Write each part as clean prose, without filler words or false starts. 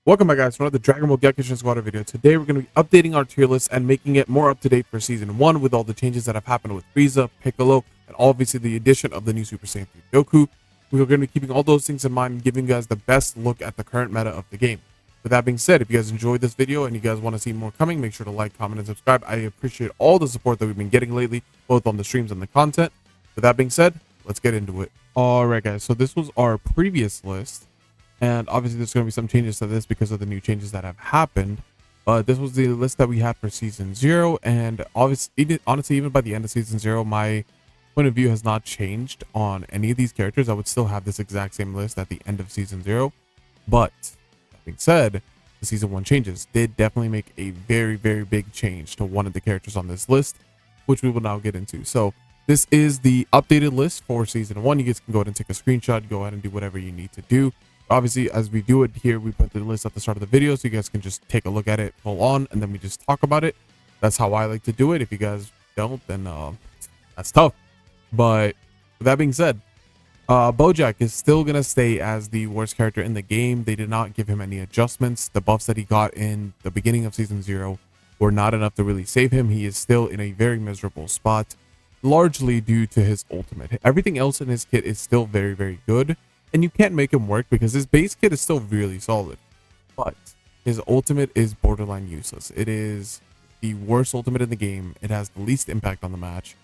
Welcome back, guys, to another Dragon Ball Gekishin Squadra video. Today we're going to be updating our tier list and making it more up-to-date for Season 1 with all the changes that have happened with Frieza, Piccolo, and obviously the addition of the new Super Saiyan 3 Goku. We are going to be keeping all those things in mind and giving you guys the best look at the current meta of the game. With that being said, if you guys enjoyed this video and you guys want to see more coming, make sure to like, comment, and subscribe. I appreciate all the support that we've been getting lately, both on the streams and the content. With that being said, let's get into it. Alright, guys, so this was our previous list. And obviously there's going to be some changes to this because of the new changes that have happened. But this was the list that we had for Season 0. And obviously, honestly, even by the end of Season 0, my point of view has not changed on any of these characters. I would still have this exact same list at the end of Season 0. But that being said, the Season 1 changes did definitely make a very, very big change to one of the characters on this list, which we will now get into. So this is the updated list for Season 1. You guys can go ahead and take a screenshot, go ahead and do whatever you need to do. Obviously, as we do it here, we put the list at the start of the video so you guys can just take a look at it full on and then we just talk about it. That's how I like to do it. If you guys don't, then that's tough. But with that being said, Bojack is still going to stay as the worst character in the game. They did not give him any adjustments. The buffs that he got in the beginning of Season 0 were not enough to really save him. He is still in a very miserable spot, largely due to his ultimate. Everything else in his kit is still very, very good. And you can't make him work because his base kit is still really solid. But his ultimate is borderline useless. It is the worst ultimate in the game. It has the least impact on the match.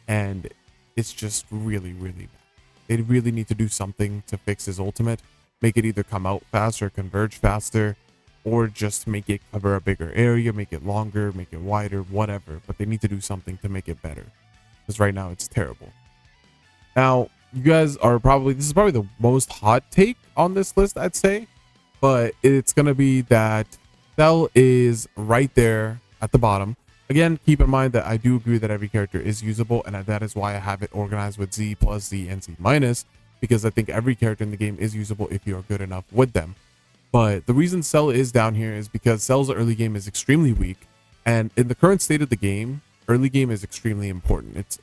And it's just really, really bad. They really need to do something to fix his ultimate. Make it either come out faster, converge faster, or just make it cover a bigger area, make it longer, make it wider, whatever. But they need to do something to make it better. Because right now it's terrible. Now, you guys are this is probably the most hot take on this list, I'd say, but it's going to be that Cell is right there at the bottom. Again, keep in mind that I do agree that every character is usable, and that is why I have it organized with Z plus, Z, and Z minus, because I think every character in the game is usable if you are good enough with them. But the reason Cell is down here is because Cell's early game is extremely weak, and in the current state of the game, early game is extremely important. It's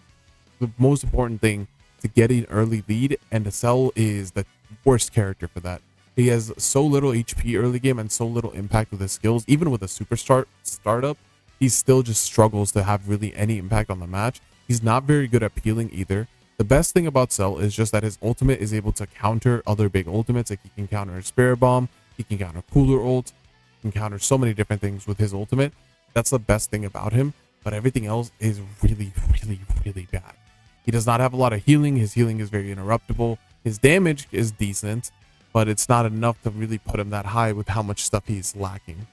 the most important thing to get an early lead, and the Cell is the worst character for that. He has so little HP early game and so little impact with his skills. Even with a super startup, he still just struggles to have really any impact on the match. He's not very good at peeling either. The best thing about Cell is just that his ultimate is able to counter other big ultimates. Like, he can counter a Spirit Bomb, he can counter Cooler ult, he can counter so many different things with his ultimate. That's the best thing about him, but everything else is really, really, really bad. He does not have a lot of healing. His healing is very interruptible. His damage is decent, but it's not enough to really put him that high with how much stuff he's lacking.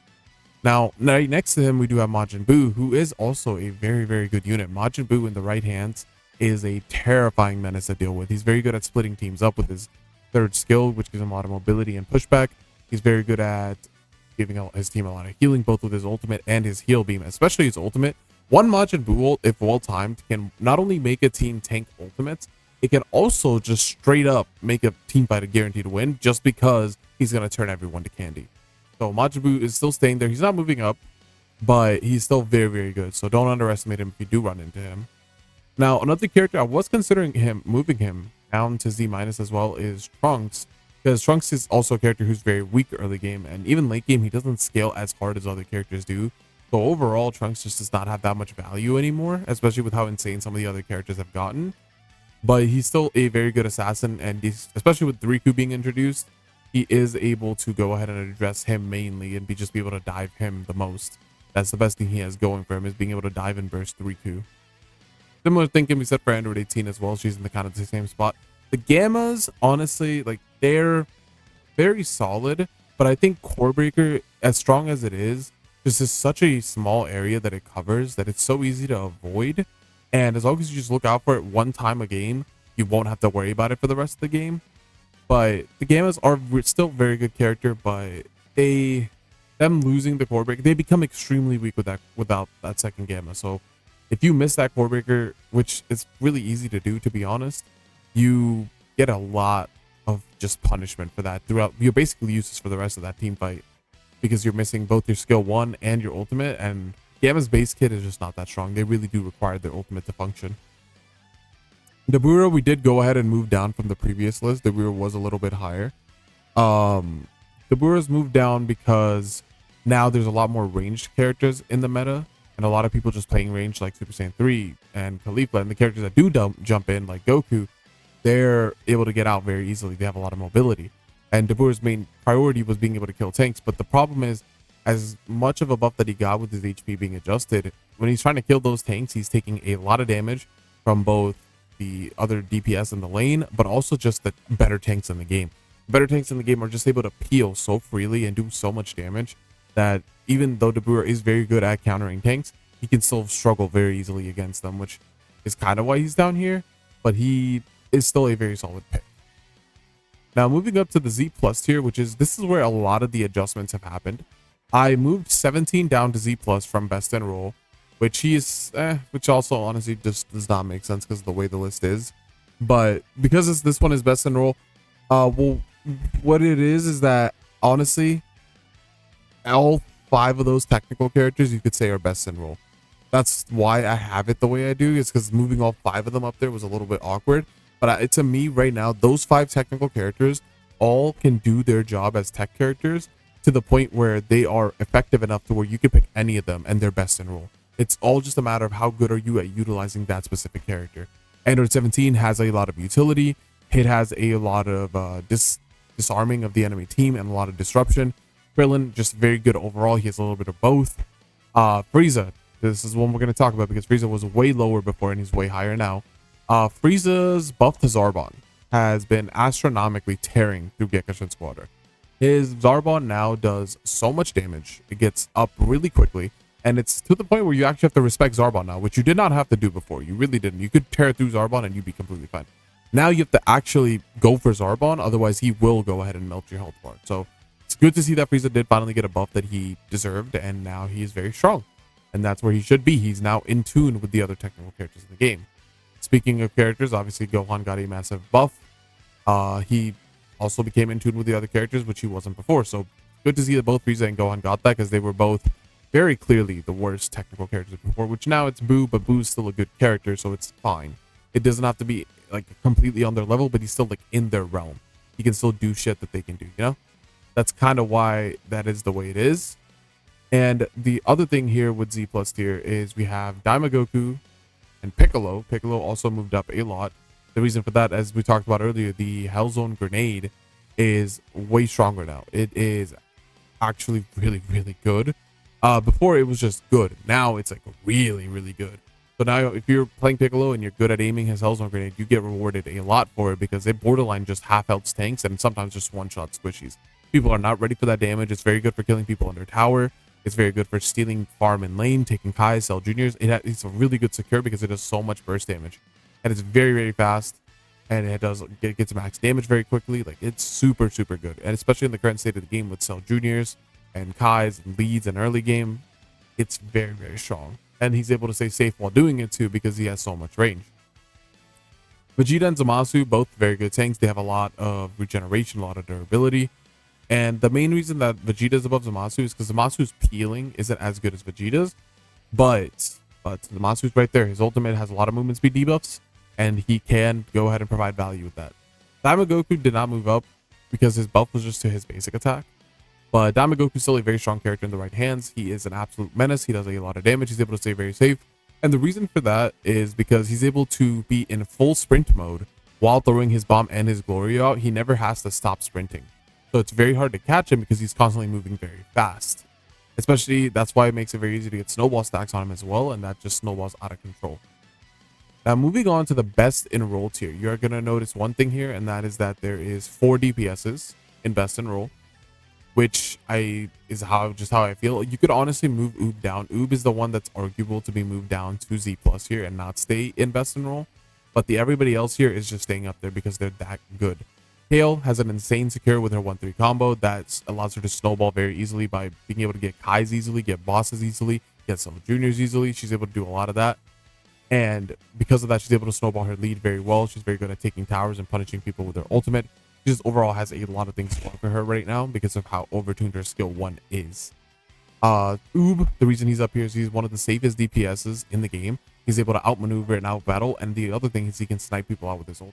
Now, right next to him, we do have Majin Buu, who is also a very, very good unit. Majin Buu in the right hands is a terrifying menace to deal with. He's very good at splitting teams up with his third skill, which gives him a lot of mobility and pushback. He's very good at giving his team a lot of healing, both with his ultimate and his heal beam, especially his ultimate. One Majin Buu ult, if well timed, can not only make a team tank ultimates, it can also just straight up make a team fight a guaranteed win just because he's going to turn everyone to candy. So Majin Buu is still staying there. He's not moving up, but he's still very, very good. So don't underestimate him if you do run into him. Now, another character I was considering moving him down to Z minus as well is Trunks, because Trunks is also a character who's very weak early game, and even late game he doesn't scale as hard as other characters do. So overall, Trunks just does not have that much value anymore, especially with how insane some of the other characters have gotten. But he's still a very good assassin, and especially with Riku being introduced, he is able to go ahead and address him mainly and just be able to dive him the most. That's the best thing he has going for him, is being able to dive and burst Riku. Similar thing can be said for Android 18 as well. She's in the kind of the same spot. The Gammas, honestly, like, they're very solid, but I think Core Breaker, as strong as it is such a small area that it covers that it's so easy to avoid, and as long as you just look out for it one time a game, you won't have to worry about it for the rest of the game. But the Gammas are still very good character, but them losing the Core Breaker, they become extremely weak without that second Gamma. So if you miss that Core Breaker, which is really easy to do, to be honest, you get a lot of just punishment for that throughout. You're basically useless for the rest of that team fight, because you're missing both your skill 1 and your ultimate, and Gamma's base kit is just not that strong. They really do require their ultimate to function. Dabura, we did go ahead and move down from the previous list. Dabura was a little bit higher. Dabura's moved down because now there's a lot more ranged characters in the meta, and a lot of people just playing range like Super Saiyan 3 and Khalifa, and the characters that do jump in like Goku, they're able to get out very easily. They have a lot of mobility, and Dabura's main priority was being able to kill tanks. But the problem is, as much of a buff that he got with his HP being adjusted, when he's trying to kill those tanks, he's taking a lot of damage from both the other DPS in the lane, but also just the better tanks in the game. Better tanks in the game are just able to peel so freely and do so much damage that even though Dabura is very good at countering tanks, he can still struggle very easily against them, which is kind of why he's down here, but he is still a very solid pick. Now moving up to the Z plus tier, this is where a lot of the adjustments have happened. I moved 17 down to Z plus from best in roll, which which also honestly just does not make sense because of the way the list is. But because this one is best in roll, well, what it is that honestly, all 5 of those technical characters you could say are best in roll. That's why I have it the way I do, is because moving all 5 of them up there was a little bit awkward. But to me right now, those 5 technical characters all can do their job as tech characters to the point where they are effective enough to where you can pick any of them and they're best in roll. It's all just a matter of how good are you at utilizing that specific character. Android 17 has a lot of utility. It has a lot of disarming of the enemy team and a lot of disruption. Krillin, just very good overall. He has a little bit of both. Frieza, this is one we're going to talk about because Frieza was way lower before and he's way higher now. Frieza's buff to Zarbon has been astronomically tearing through Gekishin Squadra. His Zarbon now does so much damage. It gets up really quickly, and it's to the point where you actually have to respect Zarbon now, which you did not have to do before. You really didn't. You could tear through Zarbon and you'd be completely fine. Now you have to actually go for Zarbon, otherwise he will go ahead and melt your health bar. So it's good to see that Frieza did finally get a buff that he deserved, and now he is very strong. And that's where he should be. He's now in tune with the other technical characters in the game. Speaking of characters, obviously Gohan got a massive buff. He also became in tune with the other characters, which he wasn't before. So good to see that both Frieza and Gohan got that, because they were both very clearly the worst technical characters before, which now it's Boo, but Boo's still a good character, so it's fine. It doesn't have to be like completely on their level, but he's still like in their realm. He can still do shit that they can do, you know? That's kind of why that is the way it is. And the other thing here with Z plus tier is we have Daima Goku and Piccolo. Piccolo also moved up a lot. The reason for that, as we talked about earlier, the Hellzone grenade is way stronger now. It is actually really, really good. Before it was just good. Now it's like really, really good. So now if you're playing Piccolo and you're good at aiming his Hellzone grenade, you get rewarded a lot for it, because they borderline just half-health tanks and sometimes just one-shot squishies. People are not ready for that damage. It's very good for killing people under tower. It's very good for stealing farm and lane, taking Kai, Cell Juniors. It's a really good secure because it does so much burst damage. And it's very, very fast. And it gets max damage very quickly. Like, it's super, super good. And especially in the current state of the game with Cell Juniors and Kai's and leads in early game, it's very, very strong. And he's able to stay safe while doing it too, because he has so much range. Vegeta and Zamasu, both very good tanks. They have a lot of regeneration, a lot of durability. And the main reason that Vegeta is above Zamasu is because Zamasu's peeling isn't as good as Vegeta's. But Zamasu's right there. His ultimate has a lot of movement speed debuffs, and he can go ahead and provide value with that. Daima Goku did not move up because his buff was just to his basic attack. But Daima Goku's still a very strong character in the right hands. He is an absolute menace. He does a lot of damage. He's able to stay very safe. And the reason for that is because he's able to be in full sprint mode while throwing his bomb and his glory out. He never has to stop sprinting. So it's very hard to catch him because he's constantly moving very fast. Especially, that's why it makes it very easy to get snowball stacks on him as well, and that just snowballs out of control. Now, moving on to the best in roll tier, you're going to notice one thing here, and that is that there is 4 DPSs in best in roll, which is how I feel. You could honestly move Oob down. Oob is the one that's arguable to be moved down to Z plus here and not stay in best in roll, but everybody else here is just staying up there because they're that good. Kale has an insane secure with her 1-3 combo that allows her to snowball very easily by being able to get Kais easily, get bosses easily, get some juniors easily. She's able to do a lot of that. And because of that, she's able to snowball her lead very well. She's very good at taking towers and punishing people with her ultimate. She just overall has a lot of things going for her right now because of how overtuned her skill 1 is. Oob, the reason he's up here is he's one of the safest DPSs in the game. He's able to outmaneuver and outbattle. And the other thing is he can snipe people out with his ult.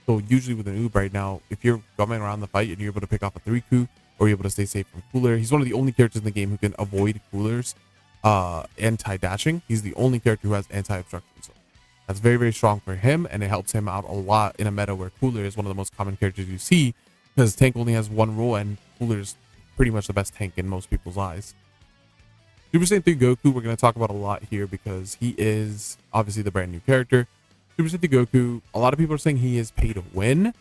So usually with an Oob right now, if you're going around the fight and you're able to pick off a 3-coup, or you're able to stay safe from Cooler. He's one of the only characters in the game who can avoid Cooler's anti-dashing. He's the only character who has anti-obstruction. So that's very, very strong for him, and it helps him out a lot in a meta where Cooler is one of the most common characters you see, because tank only has one rule, and Cooler's pretty much the best tank in most people's eyes. Super Saiyan 3 Goku, we're going to talk about a lot here because he is obviously the brand new character. Super Saiyan 3 Goku, a lot of people are saying he is pay to win,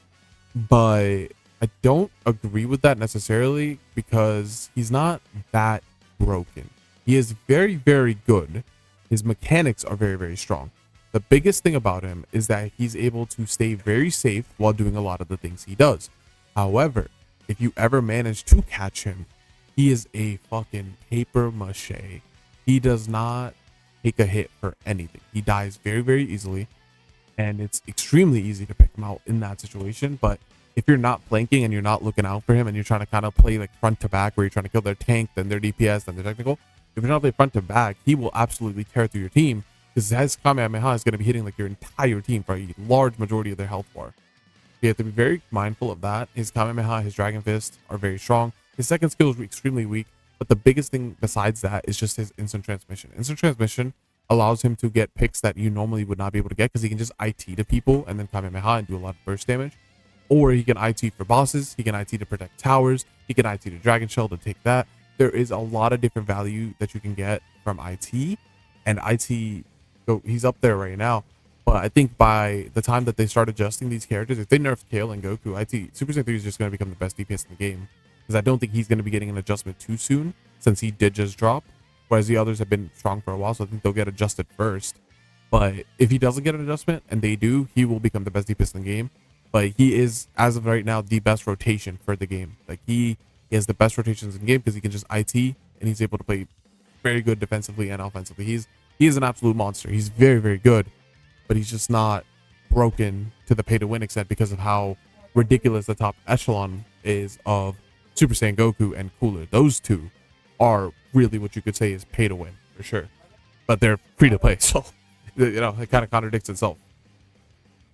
but I don't agree with that necessarily because he's not that broken. He is very, very good. His mechanics are very, very strong. The biggest thing about him is that he's able to stay very safe while doing a lot of the things he does. However, if you ever manage to catch him, he is a fucking paper mache. He does not take a hit for anything. He dies very, very easily, and it's extremely easy to pick him out in that situation. But if you're not flanking and you're not looking out for him and you're trying to kind of play like front to back where you're trying to kill their tank, then their DPS, then their technical, if you're not playing front to back, he will absolutely tear through your team because his Kamehameha is going to be hitting like your entire team for a large majority of their health bar. You have to be very mindful of that. His Kamehameha, his Dragon Fist are very strong. His second skill is extremely weak, but the biggest thing besides that is just his instant transmission. Instant transmission allows him to get picks that you normally would not be able to get because he can just IT to people and then Kamehameha and do a lot of burst damage. Or he can IT for bosses, he can IT to protect towers, he can IT to Dragon Shell to take that. There is a lot of different value that you can get from IT, and IT, so he's up there right now. But I think by the time that they start adjusting these characters, if they nerf Kale and Goku, Super Saiyan 3 is just going to become the best DPS in the game. Because I don't think he's going to be getting an adjustment too soon, since he did just drop. Whereas the others have been strong for a while, so I think they'll get adjusted first. But if he doesn't get an adjustment, and they do, he will become the best DPS in the game. But he is, as of right now, the best rotation for the game. Like he has the best rotations in the game because he can just IT, and he's able to play very good defensively and offensively. He is an absolute monster. He's very, very good, but he's just not broken to the pay to win extent because of how ridiculous the top echelon is of Super Saiyan Goku and Cooler. Those two are really what you could say is pay to win for sure, but they're free to play, so you know it kind of contradicts itself.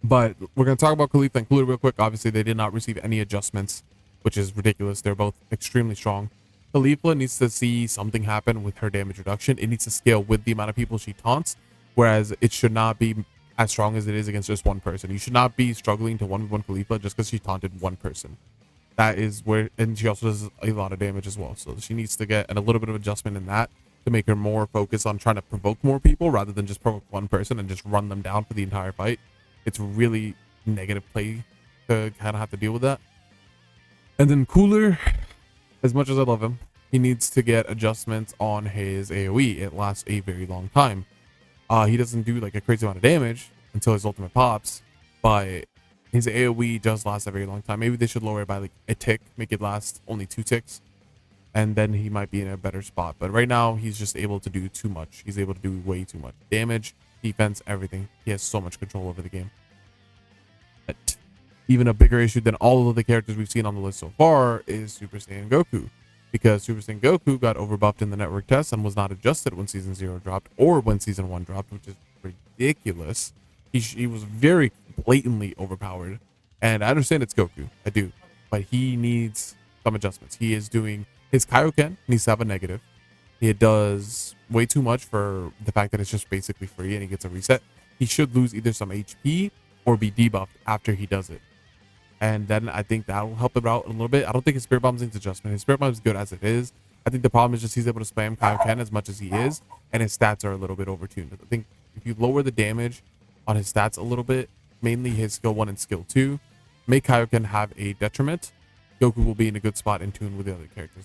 But we're going to talk about Khalifa and Cooler real quick. Obviously, they did not receive any adjustments, which is ridiculous. They're both extremely strong. Khalifa needs to see something happen with her damage reduction. It needs to scale with the amount of people she taunts, whereas it should not be as strong as it is against just one person. You should not be struggling to 1v1 Khalifa just because she taunted one person. That is where, and she also does a lot of damage as well. So she needs to get a little bit of adjustment in that to make her more focused on trying to provoke more people rather than just provoke one person and just run them down for the entire fight. It's really negative play to kind of have to deal with that. And then Cooler, as much as I love him, he needs to get adjustments on his AoE. It lasts a very long time. He doesn't do like a crazy amount of damage until his ultimate pops, but his AoE does last a very long time. Maybe they should lower it by like a tick, make it last only 2 ticks, and then he might be in a better spot. But right now, he's just able to do too much. He's able to do way too much damage, defense, everything. He has so much control over the game. But even a bigger issue than all of the characters we've seen on the list so far is Super Saiyan Goku, because Super Saiyan Goku got overbuffed in the network test and was not adjusted when Season 0 dropped or when Season 1 dropped, which is ridiculous. He was very blatantly overpowered, and I understand it's Goku, I do, but he needs some adjustments. He is doing his Kaioken needs to have a negative. He does way too much for the fact that it's just basically free and he gets a reset. He should lose either some HP or be debuffed after he does it, and then I think that will help him out a little bit. I don't think his Spirit Bomb needs adjustment. His Spirit Bomb is good as it is. I think the problem is just he's able to spam Kaioken as much as he is, and his stats are a little bit overtuned. I think if you lower the damage on his stats a little bit, mainly his skill 1 and skill 2, make Kaioken have a detriment, Goku will be in a good spot in tune with the other characters.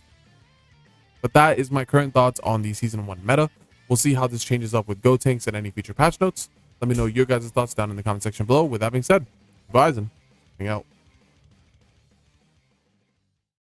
But that is my current thoughts on the Season 1 meta. We'll see how this changes up with Gotenks and any future patch notes. Let me know your guys' thoughts down in the comment section below. With that being said, goodbye and hang out.